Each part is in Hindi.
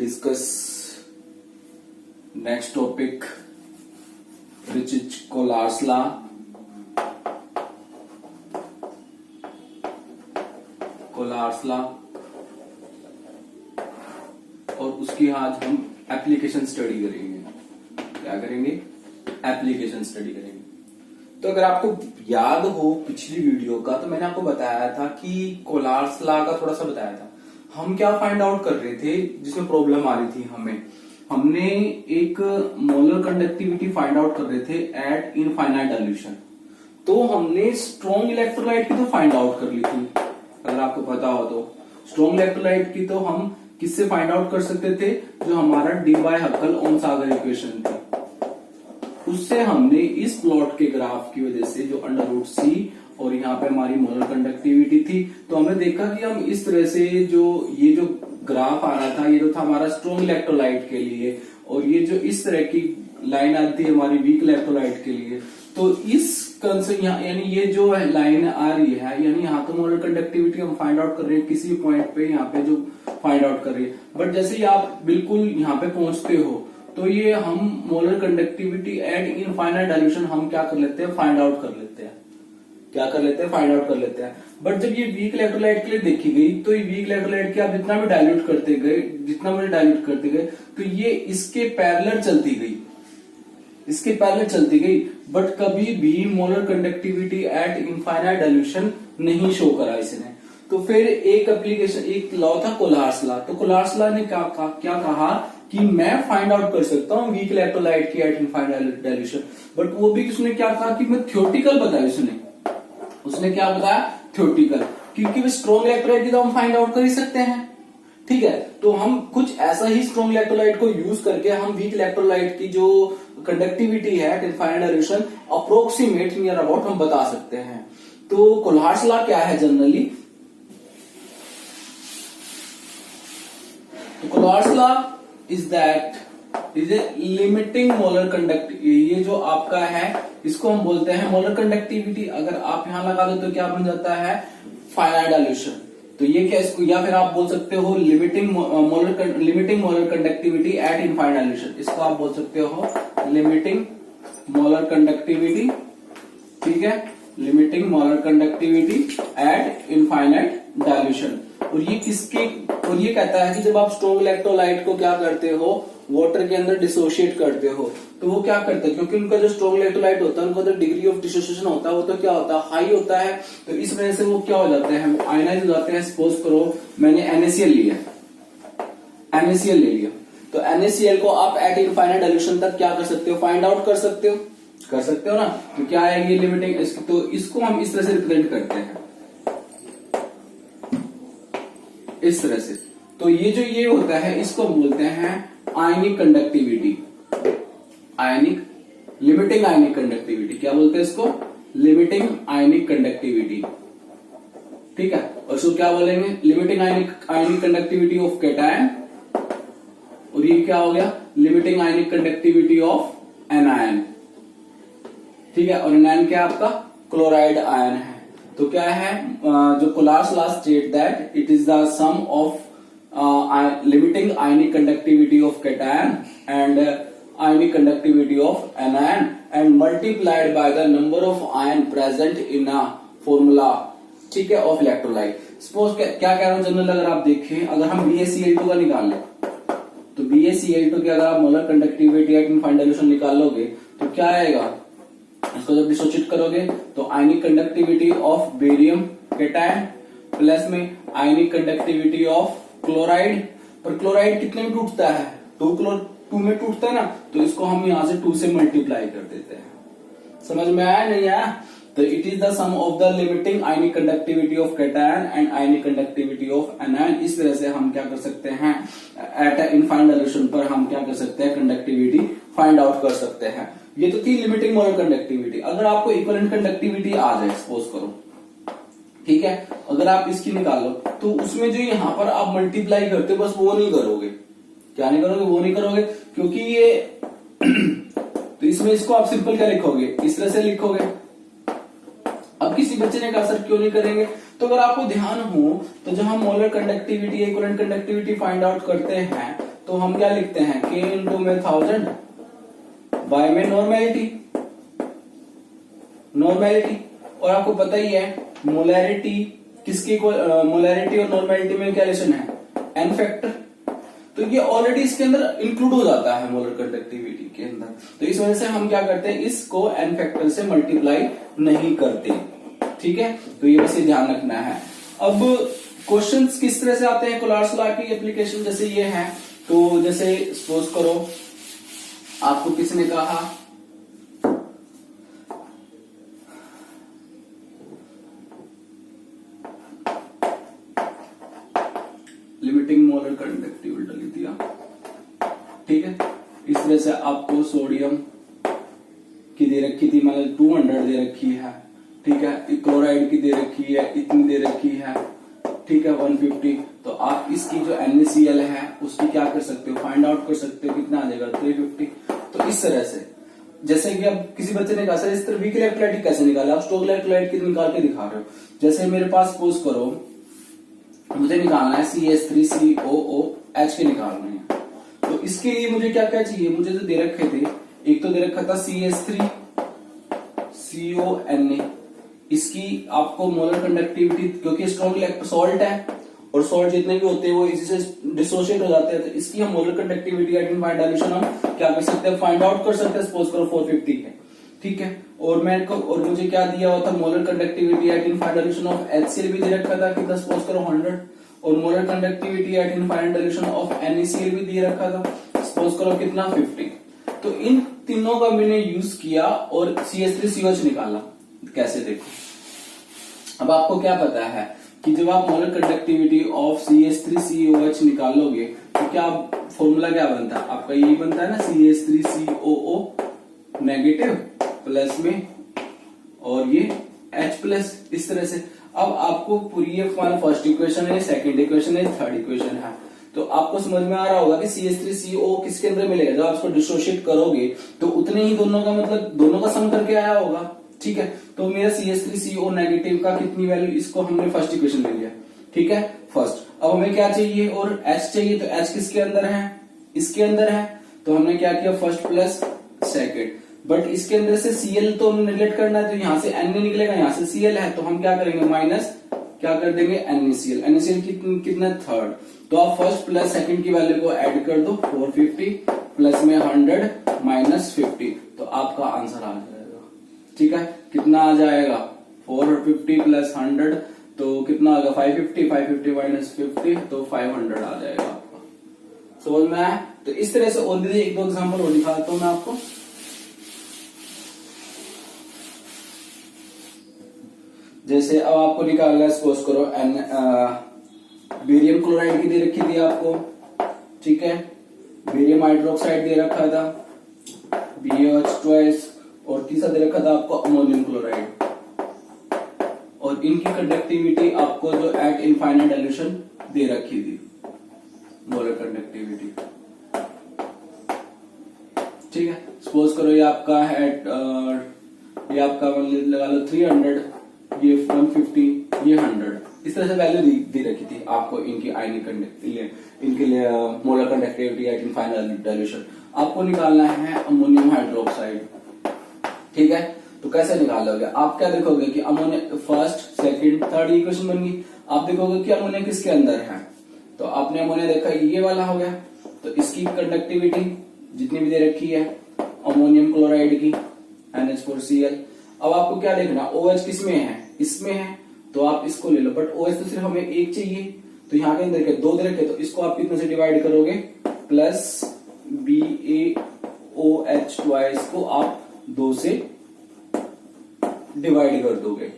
discuss next topic, which is Collard's law. Collard's law और उसकी आज हम एप्लीकेशन स्टडी करेंगे। क्या करेंगे? एप्लीकेशन स्टडी करेंगे। तो अगर आपको याद हो पिछली वीडियो का, तो मैंने आपको बताया था कि कोलार्ड्स लॉ का थोड़ा सा बताया था। हम क्या फाइंड आउट कर रहे थे जिसमें प्रॉब्लम आ रही थी हमने एक मोलर कंडक्टिविटी फाइंड आउट कर रहे थे एट इनफाइनाइट डाइल्यूशन। तो हमने स्ट्रॉन्ग इलेक्ट्रोलाइट की तो फाइंड आउट कर ली थी, अगर आपको पता हो तो। स्ट्रॉन्ग इलेक्ट्रोलाइट की तो हम किससे फाइंड आउट कर सकते थे? जो हमारा डी बाय हक्कल-ओहन-सागर इक्वेशन थी, उससे हमने इस प्लॉट के ग्राफ की वजह से जो अंडर रूट सी और यहाँ पे हमारी मोलर कंडक्टिविटी थी, तो हमने देखा कि हम इस तरह से ये जो ग्राफ आ रहा था, ये तो था हमारा स्ट्रॉन्ग इलेक्ट्रोलाइट के लिए, और ये जो इस तरह की लाइन आती है हमारी वीक इलेक्ट्रोलाइट के लिए। तो इस कंसेप्ट यानी ये जो लाइन आ रही है, यानी यहाँ तो मोलर कंडक्टिविटी हम फाइंड आउट कर रहे हैं किसी पॉइंट पे, यहाँ पे जो फाइंड आउट कर रही है। बट जैसे ही आप बिल्कुल यहाँ पे पहुंचते हो, तो ये हम molar conductivity at infinite dilution हम क्या कर लेते हैं? फाइंड आउट कर लेते हैं। क्या कर लेते हैं? फाइंड आउट कर लेते हैं। बट जब ये वीक इलेक्ट्रोलाइट के लिए देखी गई, तो ये वीक इलेक्ट्रोलाइट की आप जितना भी डाइल्यूट करते गए, तो ये इसके पैरेलल चलती गई, बट कभी भी molar conductivity at infinite dilution नहीं शो करा इसने। तो फिर एक लॉ था कोलार्ड्स लॉ। तो कोलार्ड्स लॉ ने क्या कहा कि मैं फाइंड आउट कर सकता हूँ वीक इलेक्ट्रोलाइट की एट इनफाइनाइट डाइल्यूशन। बट वो भी उसने क्या कहा कि मैं थ्योरेटिकल बताया। उसने क्या बताया? थ्योरेटिकल, क्योंकि स्ट्रॉन्ग इलेक्ट्रोलाइट की तो हम फाइंड आउट कर ही सकते हैं, ठीक है। तो हम कुछ ऐसा ही स्ट्रॉन्ग इलेक्ट्रोलाइट को यूज करके हम वीक इलेक्ट्रोलाइट की जो कंडक्टिविटी है eight infinite dilution approximate near about हम बता सकते हैं। तो कोलार्ड्स लॉ क्या है जनरली? तो Kohlrausch's law is a limiting molar conductivity. ये जो आपका है, इसको हम बोलते हैं मोलर कंडक्टिविटी। अगर आप यहां लगा दो तो क्या बन जाता है? Finite dilution. तो ये क्या, इसको या फिर आप बोल सकते हो limiting molar conductivity at infinite dilution. इसको आप बोल सकते हो लिमिटिंग मोलर कंडक्टिविटी, ठीक है, limiting molar conductivity at infinite dilution. और ये कहता है कि जब आप स्ट्रॉन्ग इलेक्ट्रोलाइट को क्या करते हो, वाटर के अंदर डिसोशिएट करते हो, तो वो क्या करते हैं, क्योंकि उनका जो स्ट्रॉन्ग इलेक्ट्रोलाइट होता है, उनका जो डिग्री ऑफ डिसोसिएशन होता है वो तो क्या होता है? हाई होता है। तो इस वजह से वो क्या हो जाते हैं? आयनाइज हो जाते हैं। सपोज करो मैंने NaCl ले लिया, तो NaCl को आप एट इनफाइनाइट डाइल्यूशन तक क्या कर सकते हो? फाइंड आउट कर सकते हो ना। तो क्या आएगी? लिमिटिंग। तो इसको हम इस तरह से रिप्रेजेंट करते हैं, इस तरह से। तो ये होता है, इसको हम बोलते हैं आयनिक कंडक्टिविटी, लिमिटिंग आयनिक कंडक्टिविटी। क्या बोलते हैं इसको? लिमिटिंग आयनिक कंडक्टिविटी, ठीक है। और इसको क्या बोलेंगे? Limiting ionic conductivity of cation. और ये क्या हो गया? Limiting ionic conductivity of anion, ठीक है। और एनायन क्या आपका? क्लोराइड आयन है। तो क्या है, जो Kohlrausch's law state that it is the sum of limiting ionic conductivity of cation and ionic conductivity of anion and multiplied by the number of ion present in a formula, ठीक है, ऑफ इलेक्ट्रोलाइट। सपोज क्या कह रहा हूं जनरल, अगर आप देखें, अगर हम BaCl2 का निकाल लें, तो BaCl2 की अगर आप molar conductivity at infinite dilution निकाल लोगे, तो क्या आएगा? इसको जब डिसोसिएट करोगे तो ionic conductivity of barium cation plus में आयनिक कंडक्टिविटी ऑफ क्लोराइड। पर क्लोराइड कितने में टूटता है? 2 में टूटता है ना। तो इसको हम यहां से 2 से मल्टीप्लाई कर देते हैं। समझ में आया नहीं आया? तो it is the sum of the limiting ionic conductivity of cation and ionic conductivity of anion. इस तरह से हम क्या कर सकते हैं? एट इनफाइनाइट डाइल्यूशन पर हम क्या कर सकते हैं? कंडक्टिविटी फाइंड आउट कर सकते हैं। ये तो थी लिमिटिंग मोलर कंडक्टिविटी। अगर आपको इक्विवेलेंट कंडक्टिविटी आ जाए, सपोज करो, ठीक है, अगर आप इसकी निकालो, तो उसमें जो यहाँ पर आप मल्टीप्लाई करते हो, बस वो नहीं करोगे। क्या नहीं करोगे? वो नहीं करोगे, क्योंकि ये तो इसमें इसको आप सिंपल क्या लिखोगे? इस तरह से लिखोगे। अब किसी बच्चे ने कहा सर क्यों नहीं करेंगे? तो अगर आपको ध्यान हो, तो जब हम molar conductivity, equivalent conductivity find out करते हैं, तो हम क्या लिखते हैं, K इंटू में 1000, Y में नॉर्मेलिटी। और आपको पता ही है मोलैरिटी किसकी, मोलैरिटी और नॉर्मेलिटी में क्या रिलेशन है, n फैक्टर। तो ये ऑलरेडी इसके अंदर इंक्लूड हो जाता है मोलर कंडक्टिविटी के अंदर। तो इस वजह से हम क्या करते हैं, इसको n फैक्टर से मल्टीप्लाई नहीं करते। ठीक है, तो ये बस ये ध्यान रखना है। अब क्वेश्चंस किस तरह से आते हैं कोलार्स लॉ की एप्लीकेशन जैसे ये है, तो जैसे सपोज करो आपको किसने कहा लिमिटिंग मोलर कंडक्टिविटी दिया, ठीक है। इस तरह से आपको सोडियम की दे रखी थी, मतलब 200 दे रखी है, ठीक है। क्लोराइड की दे रखी है, इतनी दे रखी है, ठीक है, 150। तो आप इसकी जो NaCl है उसकी क्या कर सकते हो, फाइंड आउट कर सकते हो, कितना आ जाएगा 350। तो इस तरह से जैसे कि अब किसी बच्चे ने कहा सर इस तरह वीक इलेक्ट्रोलाइट कैसे निकाला, आप स्ट्रॉन्ग इलेक्ट्रोलाइट की निकाल के दिखा रहे हो। जैसे मेरे पास सपोज करो मुझे निकालना है CH3COOH के निकालना है, तो इसके लिए मुझे क्या क्या चाहिए, मुझे जो दे रखे थे, एक तो दे रखा था CH3CONA, इसकी आपको मोलर कंडक्टिविटी, क्योंकि स्ट्रॉन्ग सॉल्ट है और सॉल्ट जितने भी होते हैं वो इसी से डिसोशिएट हो जाते हैं, तो इसकी हम molar conductivity at infinite dilution हम क्या कर सकते हैं, फाइंड आउट कर सकते हैं। सपोज करो 450 है, ठीक है। और मुझे क्या दिया हुआ था, molar conductivity at infinite dilution of HCl भी दे रखा था, कितना सपोज करो 100, और molar conductivity at infinite dilution of NaCl भी दे रखा था, सपोज करो कितना 50। तो इन तीनों का मैंने यूज किया और CH3COH निकाला। कैसे, देखो अब आपको क्या पता है कि जब आप मोलर कंडक्टिविटी ऑफ CH3COH निकालोगे तो क्या फॉर्मूला क्या बनता है आपका, यही बनता है ना, CH3COO नेगेटिव प्लस में और ये H प्लस, इस तरह से। अब आपको पूरी ये फर्स्ट इक्वेशन है, सेकंड इक्वेशन है, थर्ड इक्वेशन है, तो आपको समझ में आ रहा होगा कि CH3CO किसके अंदर मिलेगा, जब आप इसको डिसोशिएट करोगे तो उतने ही दोनों का मतलब दोनों का सम करके आया होगा, ठीक है। तो मेरा CH3CO नेगेटिव का कितनी वैल्यू, इसको हमने फर्स्ट इक्वेशन ले लिया, ठीक है, फर्स्ट। अब हमें क्या चाहिए, और H चाहिए, तो H किसके अंदर है, इसके अंदर है, तो हमने क्या किया, फर्स्ट प्लस सेकेंड। बट इसके अंदर से Cl तो हमें नेगलेक्ट करना है, तो यहाँ से Na निकलेगा, यहाँ से Cl है, तो हम क्या करेंगे, माइनस क्या कर देंगे, NaCl। NaCl कितना, थर्ड। तो आप फर्स्ट प्लस सेकंड की वैल्यू को ऐड कर दो, 450 प्लस में 100 माइनस 50, तो आपका आंसर आ जाएगा, ठीक है। कितना आ जाएगा, 450 प्लस 100, तो कितना आएगा 550, 550 माइनस 50, तो 500 आ जाएगा आपका। समझ में आया। तो इस तरह से और भी एक दो एग्जाम्पल और दिखाता हूं मैं आपको। जैसे अब आपको निकालना है, सपोज करो बेरियम क्लोराइड की दे रखी थी आपको, ठीक है, बेरियम हाइड्रोक्साइड दे रखा था, BaOH ट्वाइस, और तीसरा दे रखा था आपको अमोनियम क्लोराइड, और इनकी कंडक्टिविटी आपको जो एट इनफाइनाइट डायल्यूशन दे रखी थी, मोलर कंडक्टिविटी, ठीक है। सपोज करो ये आपका है, ये आपका लगा लो 300, ये 150, ये 100, इस तरह से वैल्यू दे रखी थी आपको इनकी आयनिक इनके लिए molar conductivity at infinite dilution. आपको निकालना है अमोनियम हाइड्रोक्साइड, ठीक है। तो कैसे निकालोगे, आप क्या देखोगे कि ammonia first second third equation बन गई, आप देखोगे कि अमोनिया किसके अंदर है, तो आपने अमोनिया देखा ये वाला हो गया, तो इसकी कंडक्टिविटी जितनी भी दे रखी है अमोनियम क्लोराइड की NH4Cl। अब आपको क्या देखना, OH किसमें है, इसमें है, तो आप इसको ले लो, बट OH तो सिर्फ हमें एक चाहिए, तो यहाँ के अंदर दो दे रखे, तो इसको आप कितने से डिवाइड करोगे, प्लस BaOH ट्वाइस को आप 2 से डिवाइड कर दोगे।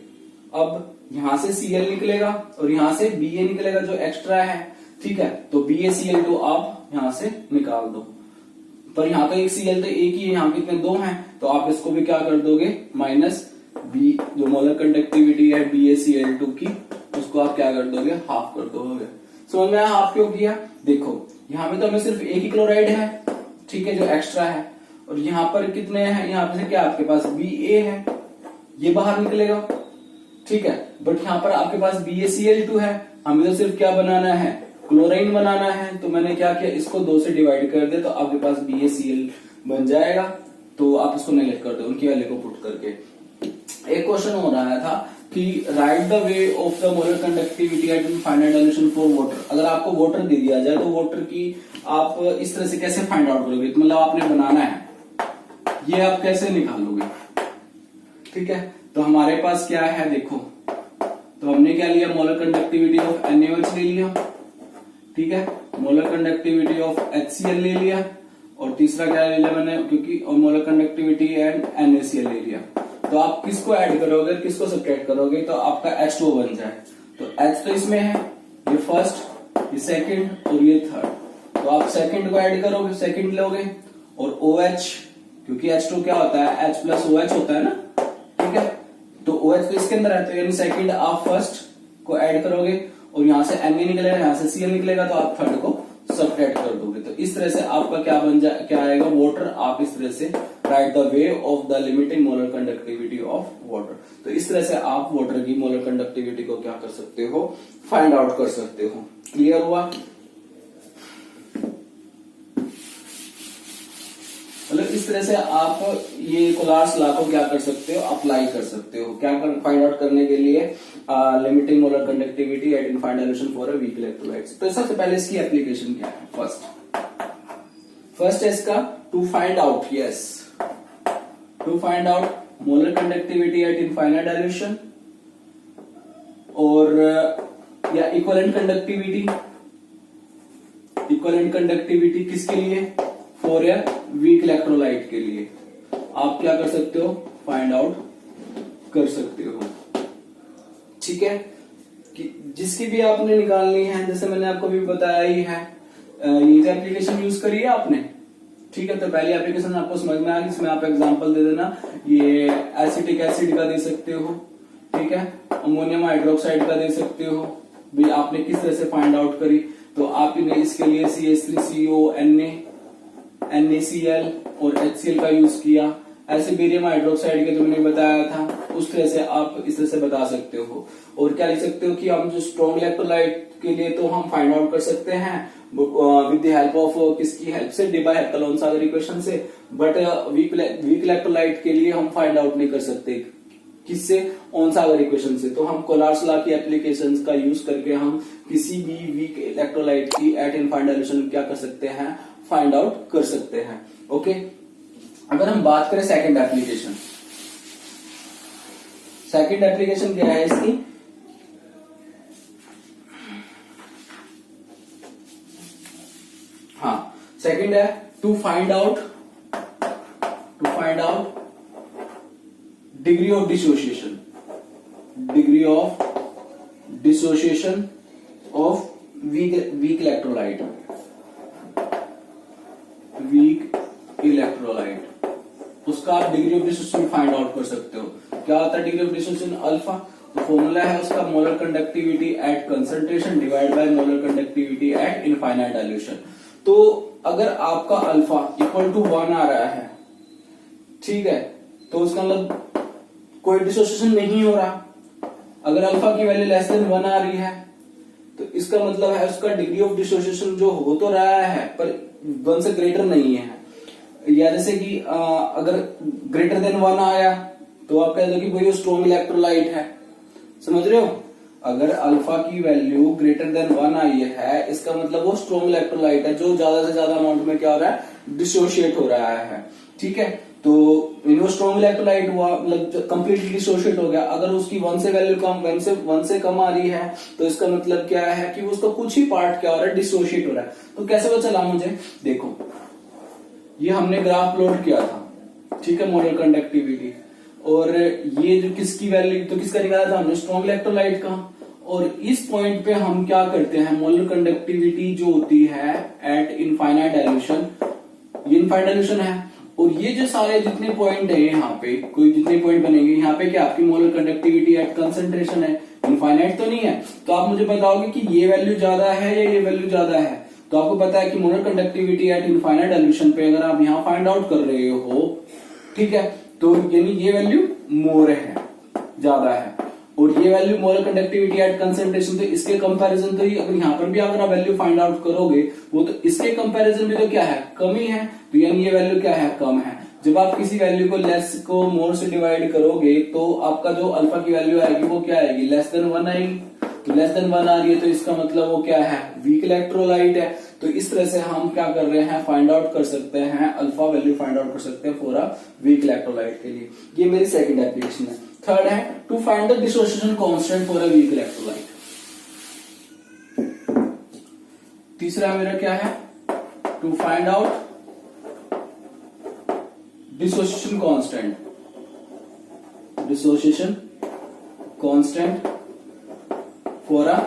अब यहां से Cl निकलेगा और यहां से Ba निकलेगा जो एक्स्ट्रा है, ठीक है, तो BaCl2 आप यहां से निकाल दो, पर यहाँ तो एक Cl तो एक ही है, यहाँ कितने 2 हैं, तो आप इसको भी क्या कर दोगे, माइनस B जो मोलर कंडक्टिविटी है BaCl2 की, उसको आप क्या कर दोगे, हाफ कर दोगे। समझ में आया हाफ क्यों किया, देखो यहाँ पे तो हमें सिर्फ एक ही क्लोराइड है, ठीक है, जो एक्स्ट्रा है, और यहाँ पर कितने हैं, यहाँ पे से क्या आपके पास Ba है, ये बाहर निकलेगा, ठीक है, बट यहाँ पर आपके पास BaCl2 है, हमें तो सिर्फ क्या बनाना है, क्लोरीन बनाना है तो मैंने क्या किया, इसको 2 से डिवाइड कर दिया तो आपके पास BaCl बन जाएगा। तो आप इसको नेगलेक्ट कर दो उनकी वैल्यू को पुट करके। एक क्वेश्चन हो रहा था कि right the way of the molar conductivity at infinite dilution for water. अगर आपको वाटर दे दिया जाए तो वाटर की आप इस तरह से कैसे फाइंड आउट करोगे, मतलब आपने बनाना है, ये आप कैसे निकालोगे। ठीक है, तो हमारे पास क्या है देखो, तो हमने क्या लिया, मोलर कंडक्टिविटी ऑफ NaOH ले लिया। ठीक है, मोलर कंडक्टिविटी ऑफ HCl ले लिया, और तीसरा क्या ले लिया मैंने, क्योंकि मोलर कंडक्टिविटी एंड NaCl ले लिया। तो आप किसको ऐड करोगे, किसको सब्ट्रैक्ट करोगे, तो आपका H2O बन जाए। तो H तो इसमें है, ये फर्स्ट, ये सेकंड और ये थर्ड। तो आप सेकंड को ऐड करोगे, सेकंड लोगे, और OH, क्योंकि H2 क्या होता है, H प्लस OH होता है ना। ठीक है, तो OH तो इसके अंदर है, तो यानी सेकंड आप फर्स्ट को ऐड करोगे, और यहां से Na निकलेगा, यहां से Cl निकलेगा, तो आप थर्ड को सब्ट्रैक्ट कर दोगे। तो इस तरह से आपका क्या आएगा, वाटर। आप इस तरह से right the way of the limiting molar conductivity of water. तो इस तरह से आप वाटर की मोलर कंडक्टिविटी को क्या कर सकते हो, फाइंड आउट कर सकते हो। क्लियर हुआ? मतलब इस तरह से आप ये कोलार्स लॉ को क्या कर सकते हो, अप्लाई कर सकते हो। क्या फाइंड आउट करने के लिए, limiting molar conductivity at infinite dilution for a weak electrolytes. तो सबसे पहले इसकी एप्लीकेशन क्या है, फर्स्ट है इसका to find out, yes, to find out molar conductivity at infinite dilution, और या इक्विवेलेंट कंडक्टिविटी किसके लिए, फॉर ए वीक इलेक्ट्रोलाइट के लिए आप क्या कर सकते हो, फाइंड आउट कर सकते हो। ठीक है, कि जिसकी भी आपने निकालनी है, जैसे मैंने आपको भी बताया ही है, ये जो एप्लीकेशन यूज करी है आपने। ठीक है, तो पहली एप्लीकेशन आपको समझ में आ गई, इसमें आप एग्जांपल दे देना, ये एसिटिक एसिड का दे सकते हो। ठीक है, अमोनियम हाइड्रोक्साइड का दे सकते हो। भी आपने किस तरह से फाइंड आउट करी, तो आपने इसके लिए CH3CO, NaCl और HCl का यूज किया। ऐसे बेरियम हाइड्रोक्साइड के जो मैंने बताया था, उस तरह से आप इस तरह से बता सकते हो। और क्या लिख सकते हो कि हम जो स्ट्रॉन्ग इलेक्ट्रोलाइट के लिए तो हम फाइंड आउट कर सकते हैं विद द हेल्प ऑफ किसकी हेल्प से, डिबाय हेप्टालोन सागर इक्वेशन से। बट वीक इलेक्ट्रोलाइट के लिए हम फाइंड आउट नहीं कर सकते, किससे, ऑन सागर इक्वेशन से। तो हम कोलार्स लॉ की एप्लीकेशंस का यूज करके हम किसी भी वीक इलेक्ट्रोलाइट की एट इनफाइनाइट डाइल्यूशन क्या कर सकते हैं, फाइंड आउट कर सकते हैं। ओके, अगर हम बात करें सेकंड एप्लीकेशन, सेकंड एप्लीकेशन क्या है इसकी, हाँ, सेकंड है to find out degree of dissociation of weak electrolyte, उसका आप degree of dissociation find out कर सकते हो। क्या होता है डिग्री ऑफ डिसोसिएशन, अल्फा। तो फॉर्मूला है उसका molar conductivity at concentration divide by molar conductivity at infinite dilution. तो अगर आपका अल्फा इक्वल टू 1 आ रहा है, ठीक है, तो उसका मतलब कोई डिसोसिएशन नहीं हो रहा। अगर अल्फा की वैल्यू लेस देन 1 आ रही है, तो इसका मतलब है उसका डिग्री ऑफ डिसोसिएशन जो हो तो रहा है पर 1 से ग्रेटर नहीं है। या जैसे कि अगर ग्रेटर देन 1 आया तो आप कह दो कि भाई वो स्ट्रॉन्ग इलेक्ट्रोलाइट है, समझ रहे हो। अगर अल्फा की वैल्यू ग्रेटर देन 1 आई है, इसका मतलब वो स्ट्रॉन्ग इलेक्ट्रोलाइट है जो ज्यादा से ज्यादा अमाउंट में क्या हो रहा है, डिसोशिएट हो रहा है। ठीक है, तो वो स्ट्रॉन्ग इलेक्ट्रोलाइट हुआ, मतलब कंप्लीटली डिसोशिएट हो गया। अगर उसकी 1 से वैल्यू कम, 1 से कम आ रही है, तो इसका मतलब क्या है कि उसका कुछ ही पार्ट क्या हो रहा है, डिसोशिएट हो रहा है। तो कैसे पता चला मुझे, देखो ये हमने ग्राफ प्लॉट किया था, ठीक है, मोलर कंडक्टिविटी, और ये जो किसकी वैल्यू, तो किसका निकाला था हमने, स्ट्रॉन्ग इलेक्ट्रोलाइट का। और इस पॉइंट पे हम क्या करते हैं, मोलर कंडक्टिविटी जो होती है एट इनफाइनाइट डाइल्यूशन, ये इनफाइनाइट डाइल्यूशन है, और ये जो सारे जितने पॉइंट है यहाँ पे, कोई जितने पॉइंट बनेंगे यहाँ पे, क्या आपकी मोलर कंडक्टिविटी एट कंसंट्रेशन है, इनफाइनाइट तो नहीं है। तो आप मुझे बताओगे कि ये वैल्यू ज्यादा है या ये वैल्यू ज्यादा है। तो आपको पता है कि molar conductivity at infinite dilution पे अगर आप यहाँ फाइंड आउट कर रहे हो, ठीक है, तो यानी ये वैल्यू मोर है, ज्यादा है। और ये value molar conductivity at concentration, तो इसके कंपैरिजन तो अगर यहाँ पर भी अगर आप वैल्यू फाइंड आउट करोगे वो तो इसके कंपैरिजन में तो क्या है, कम ही है, तो यानी ये वैल्यू क्या है, कम है। जब आप किसी वैल्यू को लेस को मोर से डिवाइड करोगे तो आपका जो अल्फा की वैल्यू आएगी वो क्या आएगी, लेस देन 1 आएगी। तो लेस देन 1 आ रही है तो इसका मतलब वो क्या है, वीक इलेक्ट्रोलाइट है। तो इस तरह से हम क्या कर रहे हैं, फाइंड आउट कर सकते हैं, अल्फा वैल्यू फाइंड आउट कर सकते हैं फॉर अ वीक इलेक्ट्रोलाइट के लिए। ये मेरी सेकंड एप्लीकेशन है। थर्ड है to find the dissociation constant for a weak electrolyte. तीसरा मेरा क्या है, to find out dissociation constant, dissociation constant for a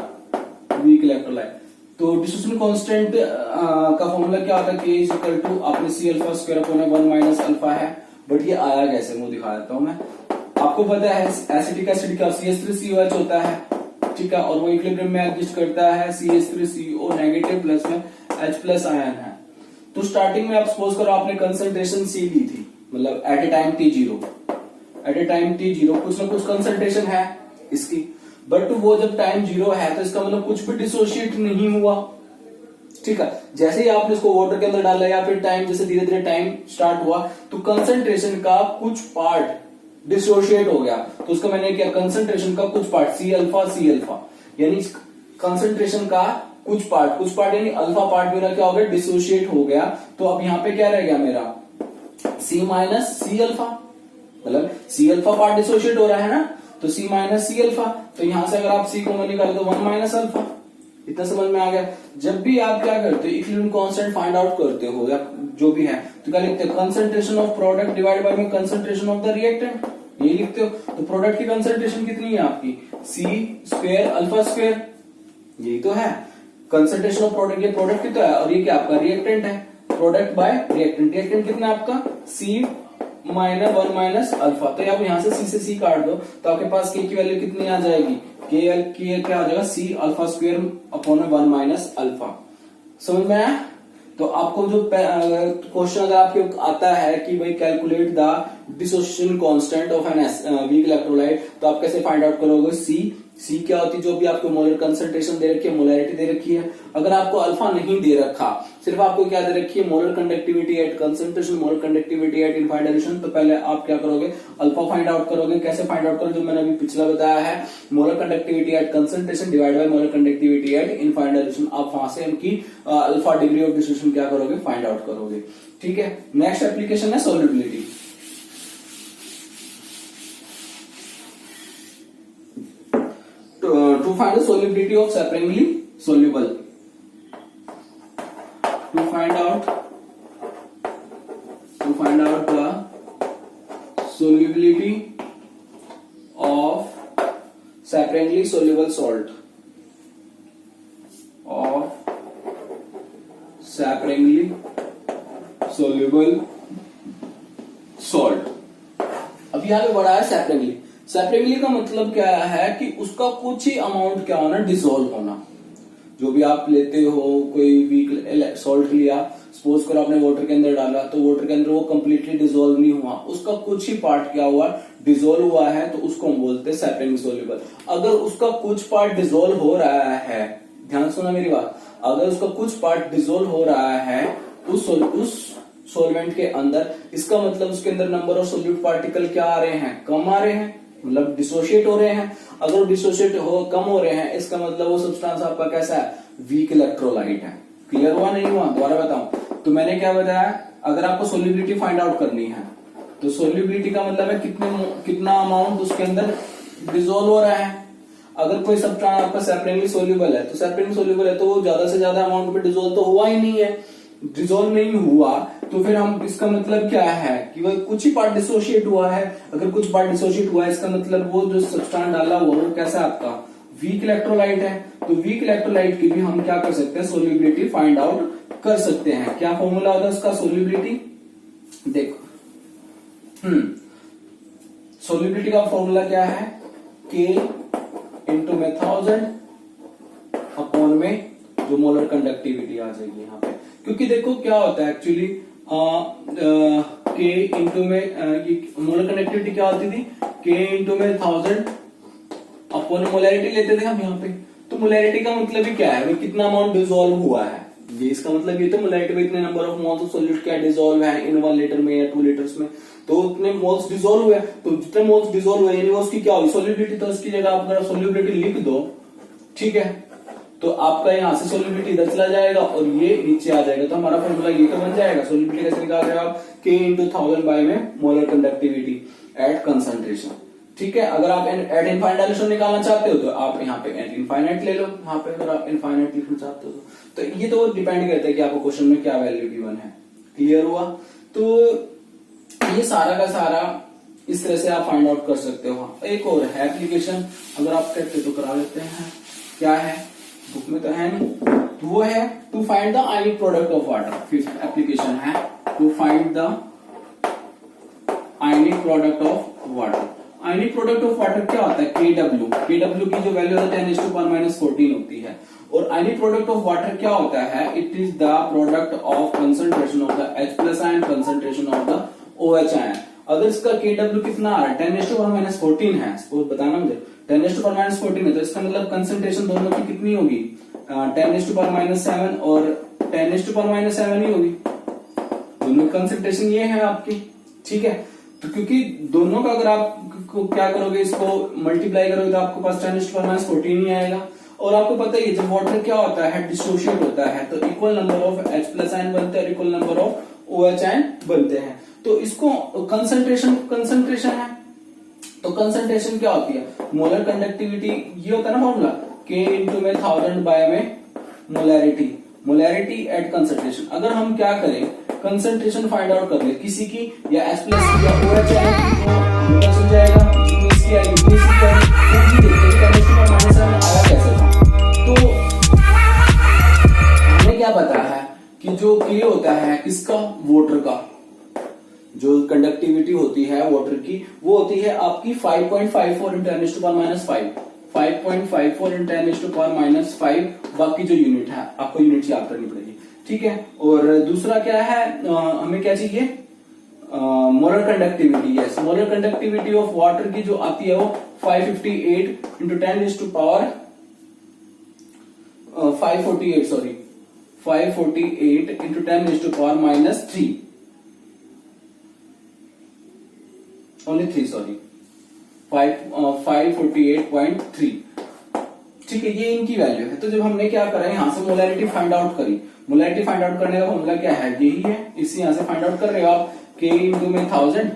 weak electrolyte. तो डिसोसिएशन कांस्टेंट का फॉर्मूला क्या होता है, K इज इक्वल टू आपने C alpha square upon 1 minus alpha है। बट ये आया कैसे, मैं दिखा देता हूं मैं। आपको पता है एसिटिक एसिड का CH3COH होता है, ठीक है, और वो इक्विलिब्रियम में एग्जिस्ट करता है, CH3CO नेगेटिव प्लस में H प्लस आयन है। तो स्टार्टिंग में आप सपोज करो आपने कंसंट्रेशन C ली थी, मतलब at a time T0, at a time T0 कुछ ना कुछ कंसंट्रेशन है इसकी, बट वो जब टाइम 0 है तो इसका मतलब कुछ भी डिसोशिएट नहीं हुआ, ठीक है। जैसे ही आपने इसको वाटर के अंदर डाला या फिर टाइम जैसे धीरे धीरे टाइम स्टार्ट हुआ तो कंसंट्रेशन का कुछ पार्ट डिसोशिएट हो गया। तो उसका मैंने क्या, कंसंट्रेशन का कुछ पार्ट C अल्फा, यानी कंसंट्रेशन का कुछ पार्ट यानी अल्फा पार्ट मेरा क्या हो गया, डिसोशिएट हो गया। तो अब यहाँ पे क्या रह गया मेरा, C माइनस C अल्फा, मतलब C अल्फा पार्ट डिसोशिएट हो रहा है ना, तो C माइनस C अल्फा। तो यहां से अगर आप C को निकाले तो 1 माइनस अल्फा। इतना समझ में आ गया। जब भी आप क्या करते हो, इक्विलिब्रियम कांस्टेंट फाइंड आउट करते हो या जो भी है, तो क्या लिखते हो, concentration of product divide by में कंसंट्रेशन ऑफ द रिएक्टेंट, ये लिखते हो। तो प्रोडक्ट की कंसंट्रेशन कितनी है आपकी, C स्क्वायर अल्फा स्क्वायर, यही तो है कंसंट्रेशन ऑफ प्रोडक्ट। ये प्रोडक्ट की तो है और ये क्या आपका रिएक्टेंट है, प्रोडक्ट बाय रिएक्टेंट। रिएक्टेंट कितना है आपका, C माइनस 1 माइनस अल्फा। तो आप यहां से C से C काट दो तो आपके पास K की वैल्यू कितनी आ जाएगी, K क्या आ जाएगा, C alpha square upon 1 minus alpha. समझ में आया। तो आपको जो क्वेश्चन अगर आपके आता है कि भाई calculate the dissociation constant of an weak electrolyte, तो आप कैसे फाइंड आउट करोगे, C क्या होती है, जो भी आपको मोलर कंसंट्रेशन दे रखी है, मोलैरिटी दे रखी है। अगर आपको अल्फा नहीं दे रखा, सिर्फ आपको क्या दे रखी है, molar conductivity at concentration, molar conductivity at infinite dilution, तो पहले आप क्या करोगे, अल्फा फाइंड आउट करोगे। कैसे फाइंड आउट करोगे, जो मैंने अभी पिछला बताया है, molar conductivity at concentration divide by molar conductivity at infinite dilution. आप वहां से इनकी अल्फा डिग्री ऑफ डिसोसिएशन क्या करोगे, फाइंड आउट करोगे, ठीक है। नेक्स्ट एप्लीकेशन है solubility. To find the solubility of separately soluble, to find out the solubility of separately soluble salt, अब यहाँ पे बड़ा है सेपरेटली। सेपरेटली का मतलब क्या है कि उसका कुछ ही अमाउंट क्या होना, डिसॉल्व होना। जो भी आप लेते हो, कोई वीक सॉल्ट लिया, सपोज करो आपने वाटर के अंदर डाला, तो वाटर के अंदर वो कंप्लीटली डिसॉल्व नहीं हुआ, उसका कुछ ही पार्ट क्या हुआ, डिसॉल्व हुआ है, तो उसको हम बोलते हैं सेपरेटली सोल्यूबल। अगर उसका कुछ पार्ट डिसॉल्व हो रहा है, ध्यान सुना मेरी बात, अगर उसका कुछ पार्ट डिसॉल्व हो रहा है उस सॉल्वेंट के अंदर, इसका मतलब उसके अंदर नंबर ऑफ सोल्यूट पार्टिकल क्या आ रहे हैं, कम आ रहे हैं, मतलब डिसोशिएट हो रहे हैं। अगर डिसोशिएट कम हो रहे हैं, इसका मतलब वो सब्सटेंस आपका कैसा है, वीक इलेक्ट्रोलाइट है। क्लियर हुआ नहीं हुआ, दोबारा बताऊं तो मैंने क्या बताया, अगर आपको सोल्युबिलिटी फाइंड आउट करनी है तो सोल्युबिलिटी का मतलब है कितना अमाउंट उसके अंदर डिसॉल्व हो रहा है। अगर कोई सब्सटेंस आपका सेपरेटली सोल्यूबल है, तो सेपरेटली सोल्यूबल है तो वो ज्यादा से ज्यादा अमाउंट में डिसॉल्व तो हुआ ही नहीं है। डिसॉल्व नहीं हुआ तो फिर हम, इसका मतलब क्या है कि वह कुछ ही पार्ट डिसोशिएट हुआ है। अगर कुछ पार्ट डिसोशिएट हुआ है, इसका मतलब वो जो सब्सटेंस डाला हुआ वो कैसा आपका वीक इलेक्ट्रोलाइट है। तो वीक इलेक्ट्रोलाइट की भी हम क्या कर सकते हैं, सोल्युबिलिटी फाइंड आउट कर सकते हैं। क्या फॉर्मूला होता है उसका, सोल्युबिलिटी देखो, सोल्युबिलिटी का फॉर्मूला क्या है, K इंटू में 1000 अपॉन में जो मोलर कंडक्टिविटी आ जाएगी यहाँ पे। क्योंकि देखो क्या होता है एक्चुअली, K इंटू में मोलर कंडक्टिविटी क्या होती थी, K इंटू में 1000 अपॉन मोलैरिटी लेते थे हम यहाँ पे। तो मोलैरिटी का मतलब ही क्या है भाई, कितना अमाउंट डिसॉल्व हुआ है, ये इसका मतलब ये तो मोलैरिटी में इतने number of moles of solute क्या डिसॉल्व है इन 1 लीटर में या 2 लीटर्स में, तो उतने मोल्स डिसॉल्व हुए। तो जितने मोल्स डिसॉल्व हुए यानी वो उसकी क्या होगी सॉल्युबिलिटी, तो उसकी जगह आप अगर सॉल्युबिलिटी लिख दो, ठीक है, तो आपका यहाँ से सॉल्युबिलिटी इधर चला जाएगा और ये नीचे आ जाएगा। तो हमारा फॉर्मूला ये तो बन जाएगा। सॉल्युबिलिटी कैसे निकाल रहे हो आप, K × 1000 बाय में मोलर कंडक्टिविटी एट कंसंट्रेशन, ठीक है। अगर आप एट इनफाइनाइट डायल्यूशन निकालना चाहते हो तो आप यहाँ पे एट इनफाइनाइट ले लो, यहाँ पे अगर आप इनफाइनाइट लिखना चाहते हो तो ये तो डिपेंड करता है कि आपको क्वेश्चन में क्या वैल्यू गिवन है। क्लियर हुआ? तो ये सारा का सारा इस तरह से आप फाइंड आउट कर सकते हो। एक और है एप्लीकेशन, अगर आप कहते तो करा लेते हैं, क्या है बुक में तो है नहीं, तो वो है to find the ionic product of water. Fifth application है to find the ionic product of water. Ionic product of water क्या होता है, KW। KW की जो वैल्यू होता है 10⁻14 होती है। और आयनिक प्रोडक्ट ऑफ वाटर क्या होता है, it is the product of concentration of the H+ ion, concentration of the OH ion. अगर इसका KW कितना आ रहा है 10⁻14 है, सपोज बताना मुझे 10⁻14 है, तो इसका मतलब कंसंट्रेशन दोनों की कितनी होगी 10⁻7 और 10⁻7 ही होगी। दोनों कंसंट्रेशन ये है आपकी, ठीक है। तो क्योंकि दोनों का अगर आप क्या करोगे, इसको मल्टीप्लाई करोगे तो आपके पास 10⁻14 ही आएगा। और आपको पता ही है जब वाटर क्या होता है डिसोशिएट होता है तो equal number of H+ ion बनते हैं और equal number of OH ion बनते हैं। तो इसको कंसंट्रेशन है, तो कंसंट्रेशन क्या होती है, मोलर कंडक्टिविटी, ये होता है ना फॉर्मूला K × 1000 बाय में मोलैरिटी एट कंसंट्रेशन। अगर हम क्या करें कंसंट्रेशन फाइंड आउट कर ले किसी की या H+ की या OH आयन की, तो पता चल जाएगा इसकी आएगी इसकी आएगी, फिर भी देखते हैं केमिस्ट्री में आया कैसे था। तो हमें क्या पता है कि जो K होता है किसका, वाटर का, जो कंडक्टिविटी होती है वाटर की वो होती है आपकी 5.54 × 10⁻5, 5.54 × 10⁻5। बाकी जो यूनिट है आपको यूनिट याद करनी पड़ेगी, ठीक है। और दूसरा क्या है, हमें क्या चाहिए, molar conductivity. Yes, molar conductivity of water की जो आती है वो 548 × 10⁻548 × 10⁻3 ओनली 3 सॉरी 548.3, ठीक है। ये इनकी वैल्यू है। तो जब हमने क्या करा यहां से मोलैरिटी फाइंड आउट करी, मोलैरिटी फाइंड आउट करने का फॉर्मूला क्या है, यही है, इसी यहां से फाइंड आउट कर रहे हो आप K × 1000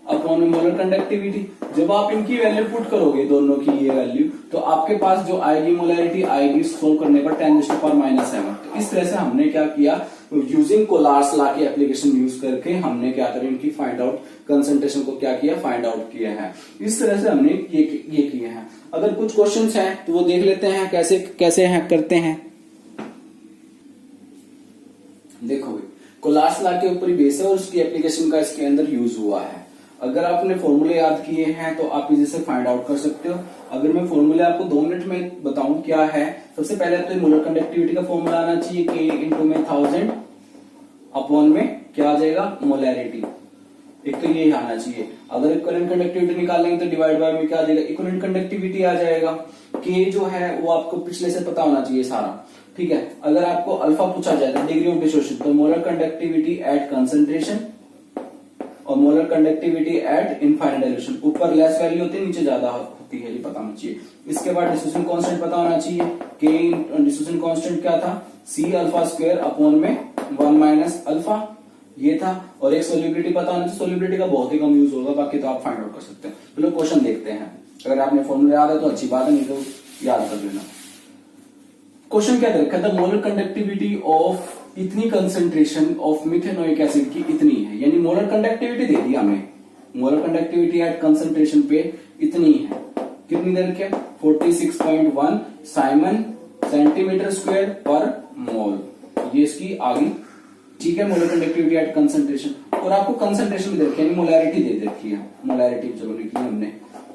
अपॉन मोलर कंडक्टिविटी। जब आप इनकी वैल्यू पुट करोगे दोनों की ये वैल्यू, तो आपके पास जो आएगी मोलैरिटी आएगी सोल्व करने पर 10⁻7। तो इस तरह से हमने क्या किया, यूजिंग कोलार्स लॉ की एप्लीकेशन यूज करके हमने क्या करें इनकी फाइंड आउट कंसंट्रेशन को क्या किया, फाइंड आउट किया है। इस तरह से हमने ये किए हैं। अगर कुछ क्वेश्चंस हैं तो वो देख लेते हैं कैसे कैसे हैं करते हैं। देखो भाई कोलार्स लॉ के ऊपर ही बेस है और उसकी एप्लीकेशन का इसके अंदर यूज हुआ है। अगर आपने फॉर्मूले याद किए हैं तो आप इसी से फाइंड आउट कर सकते हो। अगर मैं फॉर्मूले आपको 2 मिनट में बताऊं क्या है, सबसे पहले तो मोलर कंडक्टिविटी का फॉर्मूला आना चाहिए K × 1000 अपॉन में क्या आ जाएगा मोलैरिटी, एक तो ये आना चाहिए। अगर इक्विवेलेंट कंडक्टिविटी निकालेंगे तो डिवाइड बाय में क्या आ जाएगा, इक्विवेलेंट कंडक्टिविटी आ जाएगा। K जो है वो आपको पिछले से पता होना चाहिए सारा, ठीक है। अगर आपको अल्फा पूछा जाए तो डिग्री ऑफ डिसोसिएशन, तो मोलर कंडक्टिविटी एट कंसंट्रेशन और molar conductivity at infinite dilution, ऊपर लेस वैल्यू होती है नीचे ज्यादा होती है, ये पता होना चाहिए। इसके बाद डिसोसिएशन कांस्टेंट पता होना चाहिए, K डिसोसिएशन कांस्टेंट क्या था C∝² अपॉन में 1 - अल्फा, ये था। और एक सोल्युबिलिटी पता होना चाहिए, सोल्युबिलिटी का बहुत ही कम यूज होगा, बाकी तो आप फाइंड आउट कर सकते हैं। चलो क्वेश्चन देखते हैं। अगर आपने फॉर्मूला याद है तो अच्छी बात है, नहीं तो याद कर लेना। क्वेश्चन क्या दे रखा था, मोलर कंडक्टिविटी ऑफ इतनी कंसंट्रेशन ऑफ मिथेनोइक एसिड की इतनी है, यानी मोलर कंडक्टिविटी दे दी हमें, मोलर कंडक्टिविटी एट कंसंट्रेशन पे इतनी है, कितनी दे रखी है 46.1 साइमन सेंटीमीटर स्क्वायर पर मोल, ये इसकी आ गई, ठीक है। मोलर कंडक्टिविटी एट कंसंट्रेशन, और आपको कंसंट्रेशन दे रखी है, मोलैरिटी दे रखी है, मोलैरिटी चलो लिखी है हमने,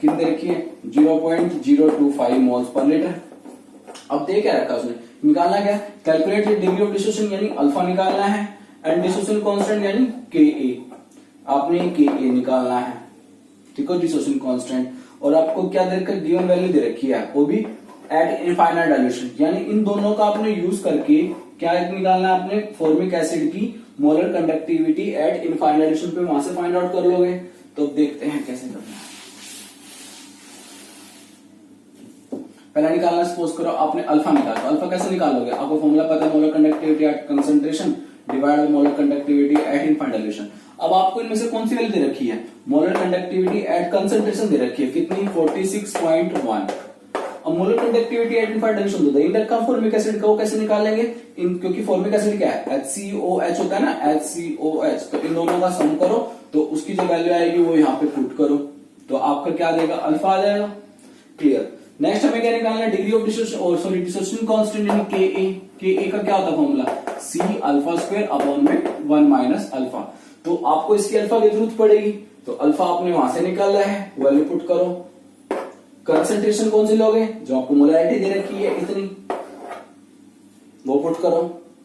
कितनी दे रखी है 0.025 मोल्स पर लीटर। अब दे क्या रखा उसने, निकालना क्या, कैलकुलेट डिग्री ऑफ डिसोसिएशन यानी अल्फा निकालना है, एंड डिसोसिएशन कांस्टेंट यानी Ka, आपने Ka निकालना है, ठीक है, डिसोसिएशन कांस्टेंट। और आपको क्या दे रखा, गिवन वैल्यू दे रखी है, वो भी एट इनफाइनाइट डाइल्यूशन, यानी इन दोनों का आपने यूज करके क्या निकालना है, आपने फॉर्मिक एसिड की molar conductivity at infinite dilution पे वहां से फाइंड आउट कर लोगे। तो देखते हैं कैसे करना है। पहला निकालना, सपोज करो आपने अल्फा निकाला, तो अल्फा कैसे निकालोगे, आपको फॉर्मूला पता है, molar conductivity at concentration divide by molar conductivity at infinite dilution. अब आपको इनमें से कौन सी वैल्यू दे रखी है, मोलर कंडक्टिविटी एट कंसंट्रेशन दे रखी है, कितनी, 46.1। अब molar conductivity at infinite dilution दो, इंडेक्स का फॉर्मिक एसिड का वो कैसे निकालेंगे, क्योंकि फॉर्मिक एसिड क्या है, HCOH होता है ना, HCOH। तो इन दोनों का सम करो, तो उसकी जो वैल्यू आएगी वो यहाँ पे पुट करो, तो आपका क्या देगा, अल्फा आ जाएगा। क्लियर। नेक्स्ट हमें क्या निकालना है, डिग्री ऑफ डिसोसिएशन, और सॉरी डिसोसिएशन कांस्टेंट यानी Ka का क्या होता है formula, C alpha square upon में 1 माइनस अल्फा। तो आपको इसकी अल्फा की जरूरत पड़ेगी, तो अल्फा आपने वहां से निकाला है, वैल्यू पुट करो। कंसंट्रेशन कौन सी लोगे, जो आपको मोलैरिटी दे रखी है इतनी, वो पुट करो।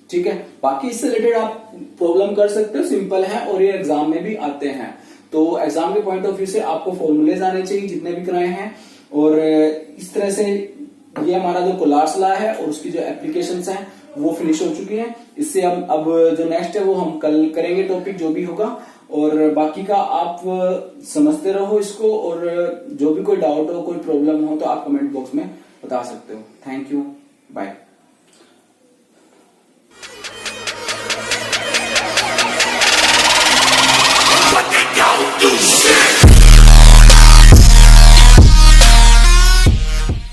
ठीक है, बाकी इससे रिलेटेड आप प्रॉब्लम कर सकते हो, सिंपल है और ये एग्जाम में भी आते हैं। तो एग्जाम के पॉइंट ऑफ व्यू से आपको फॉर्मूलेज आने चाहिए जितने भी कराए हैं, और इस तरह से ये हमारा जो कोलार्स लॉ है और उसकी जो एप्लीकेशंस हैं वो फिनिश हो चुकी हैं। इससे हम अब जो नेक्स्ट है वो हम कल करेंगे, टॉपिक जो भी होगा, और बाकी का आप समझते रहो इसको, और जो भी कोई डाउट हो, कोई प्रॉब्लम हो तो आप कमेंट बॉक्स में बता सकते हो। Thank you, bye.